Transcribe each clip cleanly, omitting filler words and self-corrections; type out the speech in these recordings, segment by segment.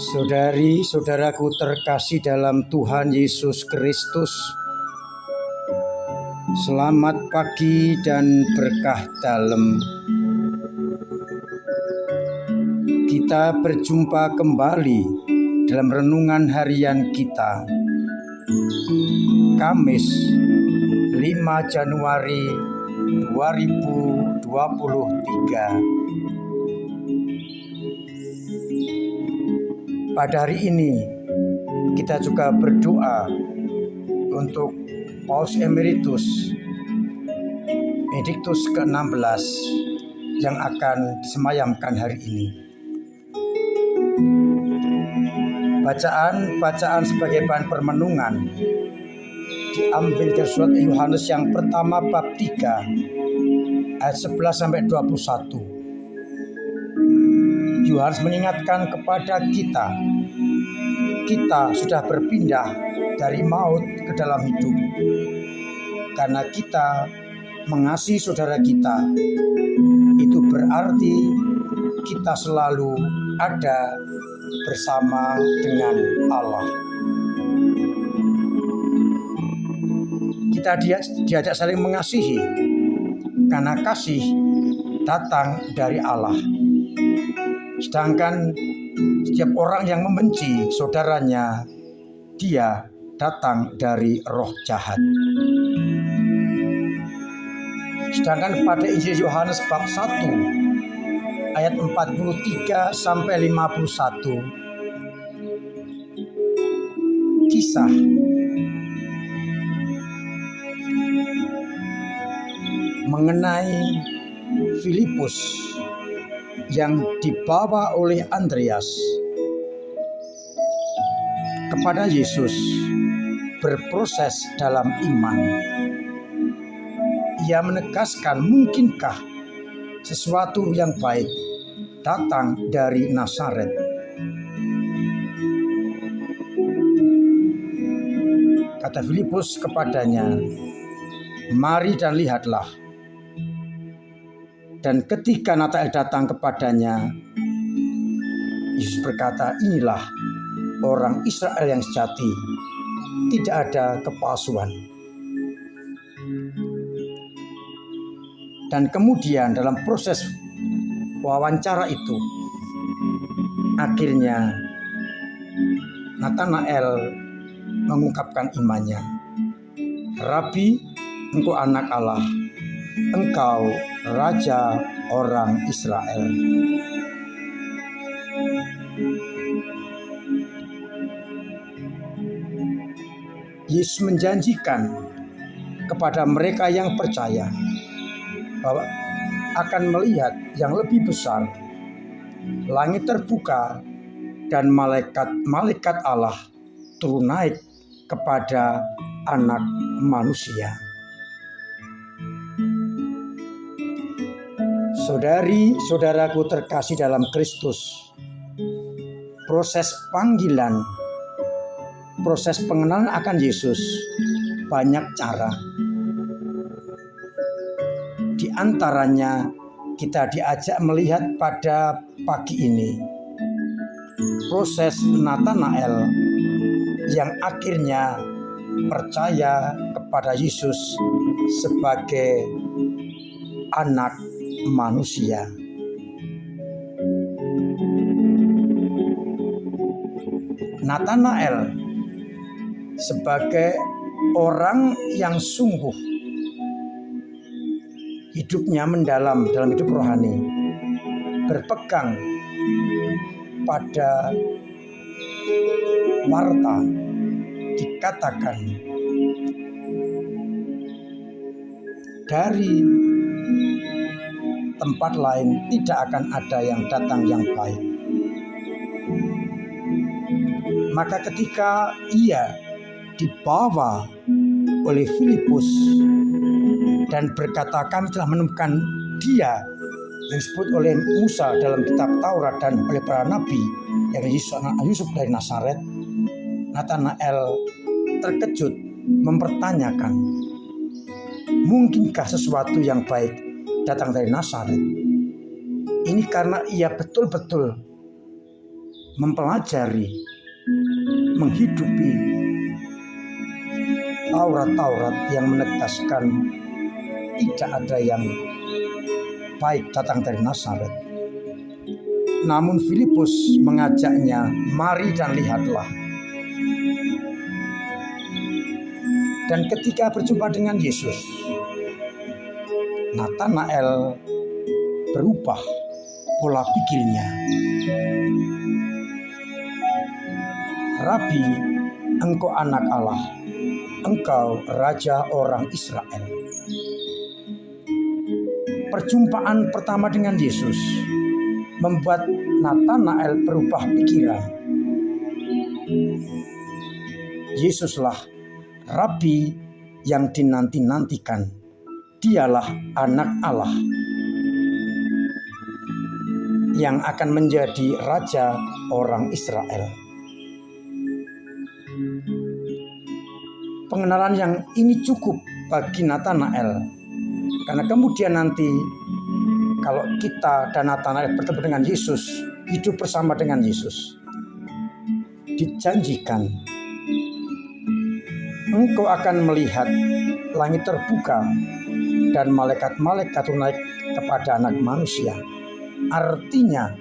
Saudari-saudaraku terkasih dalam Tuhan Yesus Kristus, selamat pagi dan berkah dalam. Kita berjumpa kembali dalam renungan harian kita, Kamis 5 Januari 2023. Pada hari ini kita juga berdoa untuk Paus Emeritus Benediktus ke-16 yang akan disemayamkan hari ini. Bacaan sebagai bahan permenungan diambil dari surat Yohanes yang pertama bab 3 ayat 11 sampai 21. Yohanes mengingatkan kepada kita sudah berpindah dari maut ke dalam hidup karena kita mengasihi saudara kita. Itu berarti kita selalu ada bersama dengan Allah. Kita diajak saling mengasihi karena kasih datang dari Allah. Sedangkan setiap orang yang membenci saudaranya, dia datang dari roh jahat. Sedangkan pada Injil Yohanes bab 1 ayat 43 sampai 51, kisah mengenai Filipus yang dibawa oleh Andreas kepada Yesus berproses dalam iman. Ia menegaskan, mungkinkah sesuatu yang baik datang dari Nazaret? Kata Filipus kepadanya, mari dan lihatlah. Dan ketika Natanael datang kepadanya, Yesus berkata, inilah orang Israel yang sejati, tidak ada kepalsuan. Dan kemudian dalam proses wawancara itu, akhirnya Natanael mengungkapkan imannya. Rabi, engkau anak Allah, engkau Raja orang Israel. Yesus menjanjikan kepada mereka yang percaya bahwa akan melihat yang lebih besar, langit terbuka dan malaikat Allah turun naik kepada anak manusia. Saudari-saudaraku terkasih dalam Kristus, proses panggilan, proses pengenalan akan Yesus banyak cara. Di antaranya kita diajak melihat pada pagi ini proses Natanael yang akhirnya percaya kepada Yesus sebagai anak manusia. Natanael sebagai orang yang sungguh hidupnya mendalam dalam hidup rohani, berpegang pada warta, dikatakan dari tempat lain tidak akan ada yang datang yang baik. Maka ketika ia dibawa oleh Filipus dan berkata, kami telah menemukan dia yang disebut oleh Musa dalam kitab Taurat dan oleh para nabi, yang Yusuf dari Nazaret, Natanael terkejut mempertanyakan, mungkinkah sesuatu yang baik datang dari Nazaret? Ini karena ia betul-betul mempelajari, menghidupi Taurat-Taurat yang menegaskan tidak ada yang baik datang dari Nazaret. Namun Filipus mengajaknya, mari dan lihatlah. Dan ketika berjumpa dengan Yesus, Natanael berubah pola pikirnya. Rabi, engkau anak Allah, engkau raja orang Israel. Perjumpaan pertama dengan Yesus membuat Natanael berubah pikiran. Yesuslah Rabi yang dinanti-nantikan. Dialah anak Allah yang akan menjadi raja orang Israel. Pengenalan yang ini cukup bagi Natanael, karena kemudian nanti kalau kita dan Natanael bertemu dengan Yesus, hidup bersama dengan Yesus, dijanjikan engkau akan melihat langit terbuka dan malaikat-malaikat naik kepada anak manusia. Artinya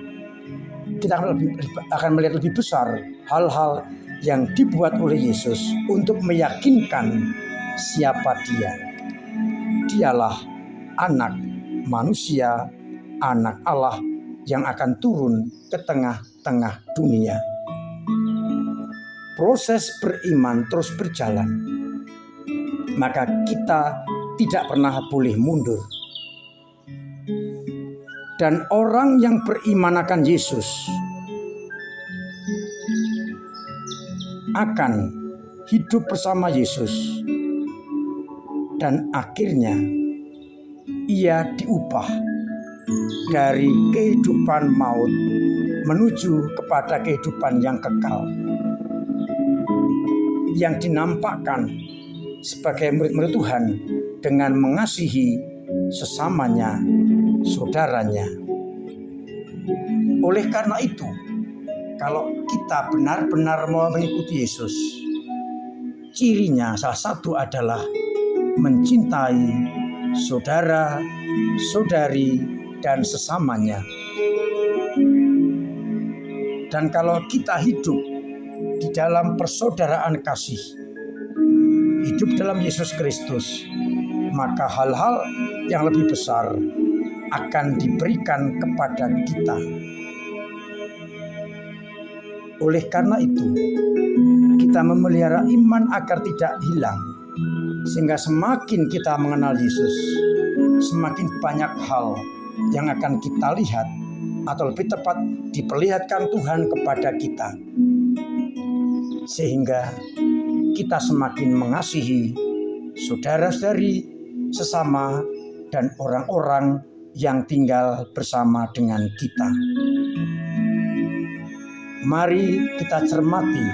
kita akan melihat lebih besar hal-hal yang dibuat oleh Yesus untuk meyakinkan siapa Dia. Dialah anak manusia, anak Allah yang akan turun ke tengah-tengah dunia. Proses beriman terus berjalan, maka kita tidak pernah boleh mundur. Dan orang yang beriman akan Yesus akan hidup bersama Yesus, dan akhirnya ia diubah dari kehidupan maut menuju kepada kehidupan yang kekal, yang dinampakkan sebagai murid-murid Tuhan dengan mengasihi sesamanya, saudaranya. Oleh karena itu, kalau kita benar-benar mau mengikuti Yesus, cirinya salah satu adalah mencintai saudara, saudari, dan sesamanya. Dan kalau kita hidup di dalam persaudaraan kasih, hidup dalam Yesus Kristus, maka hal-hal yang lebih besar akan diberikan kepada kita. Oleh karena itu, kita memelihara iman agar tidak hilang, sehingga semakin kita mengenal Yesus, semakin banyak hal yang akan kita lihat, atau lebih tepat diperlihatkan Tuhan kepada kita, sehingga kita semakin mengasihi saudara-saudari, sesama, dan orang-orang yang tinggal bersama dengan kita. Mari kita cermati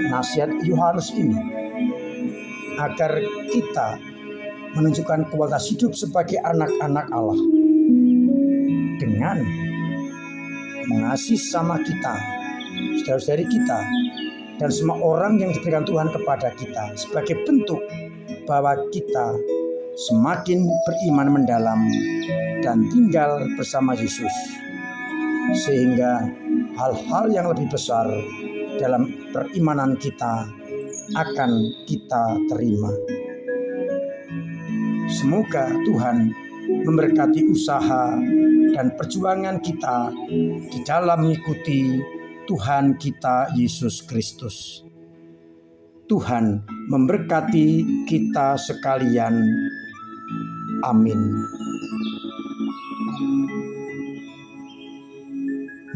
nasihat Yohanes ini, agar kita menunjukkan kualitas hidup sebagai anak-anak Allah dengan mengasihi sama kita, saudara-saudari kita, dan semua orang yang diberikan Tuhan kepada kita, sebagai bentuk bahwa kita semakin beriman mendalam dan tinggal bersama Yesus, sehingga hal-hal yang lebih besar dalam perimanan kita akan kita terima. Semoga Tuhan memberkati usaha dan perjuangan kita di dalam mengikuti Tuhan kita Yesus Kristus. Tuhan memberkati kita sekalian. Amin.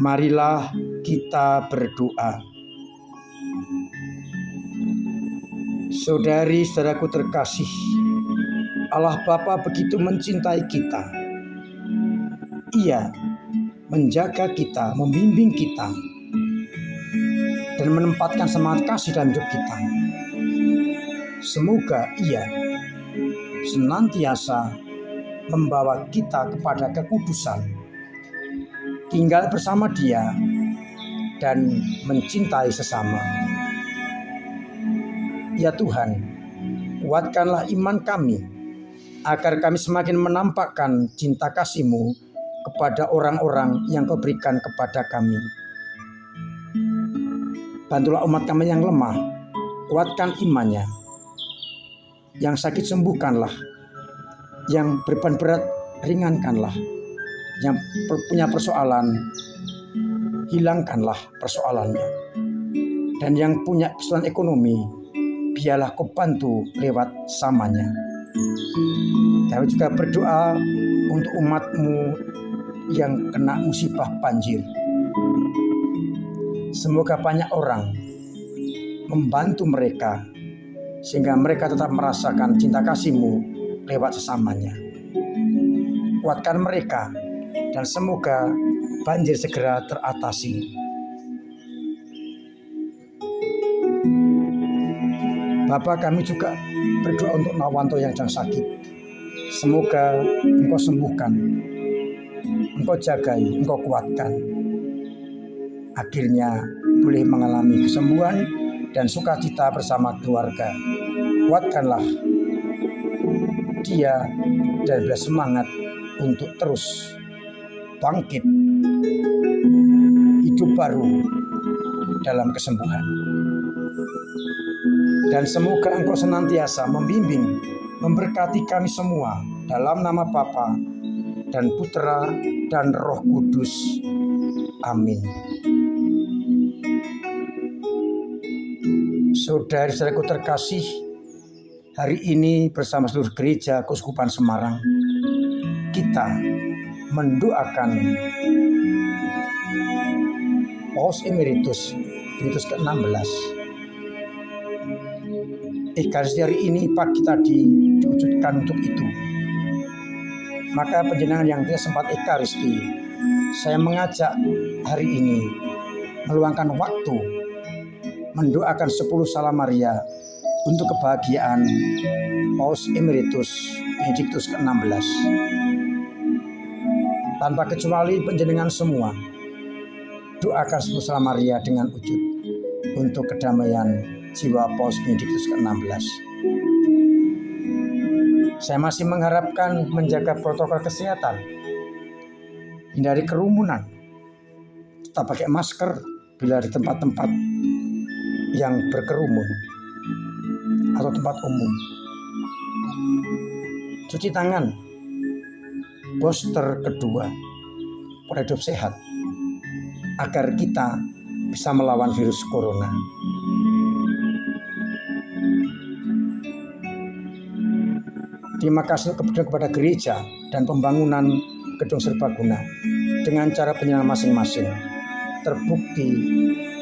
Marilah kita berdoa. Saudari-saudaraku terkasih, Allah Bapa begitu mencintai kita. Ia menjaga kita, membimbing kita, dan menempatkan semangat kasih dalam hidup kita. Semoga Ia senantiasa membawa kita kepada kekudusan, tinggal bersama Dia dan mencintai sesama. Ya Tuhan, kuatkanlah iman kami, agar kami semakin menampakkan cinta kasih-Mu kepada orang-orang yang Kau berikan kepada kami. Bantulah umat kami yang lemah, kuatkan imannya. Yang sakit sembuhkanlah, yang beban berat ringankanlah, yang punya persoalan hilangkanlah persoalannya, dan yang punya kesulitan ekonomi biarlah Kau bantu lewat samanya. Kami juga berdoa untuk umat-Mu yang kena musibah banjir. Semoga banyak orang membantu mereka sehingga mereka tetap merasakan cinta kasih-Mu lewat sesamanya. Kuatkan mereka dan semoga banjir segera teratasi. Bapa, kami juga berdoa untuk Nawanto yang sedang sakit. Semoga Engkau sembuhkan, Engkau jagai, Engkau kuatkan. Akhirnya boleh mengalami kesembuhan dan sukacita bersama keluarga. Kuatkanlah dia dan beri semangat untuk terus bangkit, hidup baru dalam kesembuhan. Dan semoga Engkau senantiasa membimbing, memberkati kami semua dalam nama Bapa dan Putra dan Roh Kudus. Amin. Saudara-saudaraku terkasih, hari ini bersama seluruh gereja Keuskupan Semarang, kita mendoakan Paus Emeritus Benediktus ke-16. Ekaristi hari ini pagi tadi diwujudkan untuk itu. Maka panjenengan yang tidak sempat Ekaristi, saya mengajak hari ini meluangkan waktu mendoakan 10 Salam Maria untuk kebahagiaan Paus Emeritus Benediktus ke-16. Tanpa kecuali panjenengan semua, doakan 10 Salam Maria dengan wujud untuk kedamaian jiwa Paus Benediktus ke-16. Saya masih mengharapkan menjaga protokol kesehatan, hindari kerumunan, tetap pakai masker bila di tempat-tempat yang berkerumun atau tempat umum. Cuci tangan, booster kedua, pola hidup sehat, agar kita bisa melawan virus corona. Terima kasih kepada gereja dan pembangunan gedung serbaguna dengan cara penyelenggaraan masing-masing. Terbukti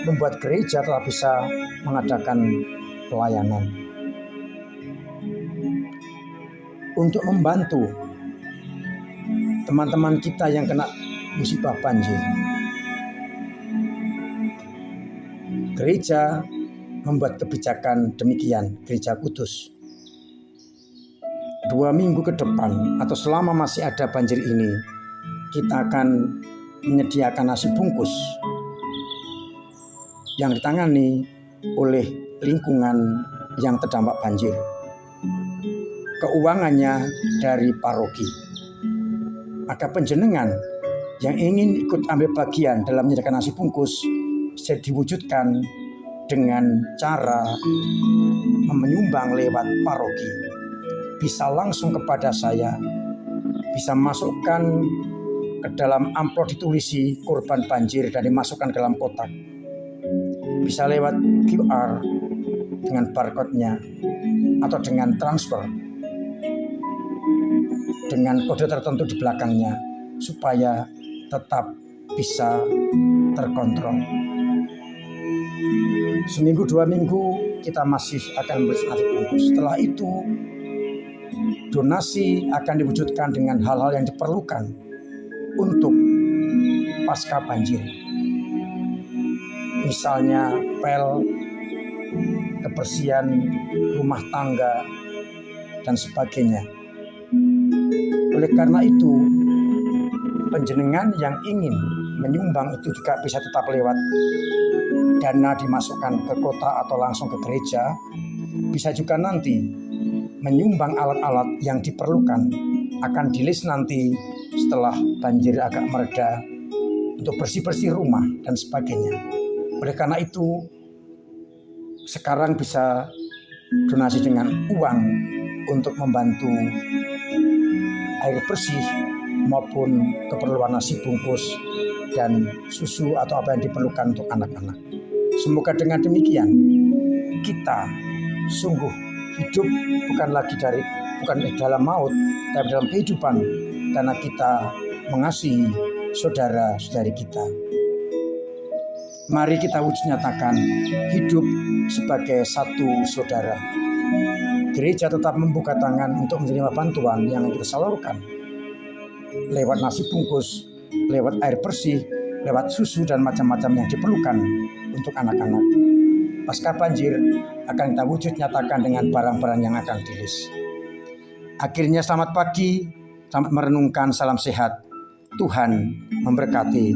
membuat gereja telah bisa mengadakan pelayanan. Untuk membantu teman-teman kita yang kena musibah banjir, gereja membuat kebijakan demikian, Gereja Kudus. 2 minggu ke depan atau selama masih ada banjir ini, kita akan menyediakan nasi bungkus yang ditangani oleh lingkungan yang terdampak banjir. Keuangannya dari paroki. Maka panjenengan yang ingin ikut ambil bagian dalam menyediakan nasi bungkus bisa diwujudkan dengan cara menyumbang lewat paroki. Bisa langsung kepada saya, bisa masukkan ke dalam amplop ditulisi korban banjir dan dimasukkan ke dalam kotak. Bisa lewat QR dengan barcode-nya atau dengan transfer dengan kode tertentu di belakangnya supaya tetap bisa terkontrol. Seminggu 2 minggu kita masih akan memberi nasi bungkus. Setelah itu donasi akan diwujudkan dengan hal-hal yang diperlukan untuk pasca banjir. Misalnya pel, kebersihan rumah tangga, dan sebagainya. Oleh karena itu, panjenengan yang ingin menyumbang itu juga bisa tetap lewat dana dimasukkan ke kota atau langsung ke gereja. Bisa juga nanti menyumbang alat-alat yang diperlukan, akan di-list nanti setelah banjir agak mereda untuk bersih-bersih rumah dan sebagainya. Oleh karena itu sekarang bisa donasi dengan uang untuk membantu air bersih maupun keperluan nasi bungkus dan susu atau apa yang diperlukan untuk anak-anak. Semoga dengan demikian kita sungguh hidup bukan dalam maut, tapi dalam kehidupan, karena kita mengasihi saudara-saudari kita. Mari kita wujud nyatakan hidup sebagai satu saudara. Gereja tetap membuka tangan untuk menerima bantuan yang kita salurkan lewat nasi bungkus, lewat air bersih, lewat susu dan macam-macam yang diperlukan untuk anak-anak. Pasca banjir akan kita wujud nyatakan dengan barang-barang yang akan di-list. Akhirnya selamat pagi, selamat merenungkan, salam sehat. Tuhan memberkati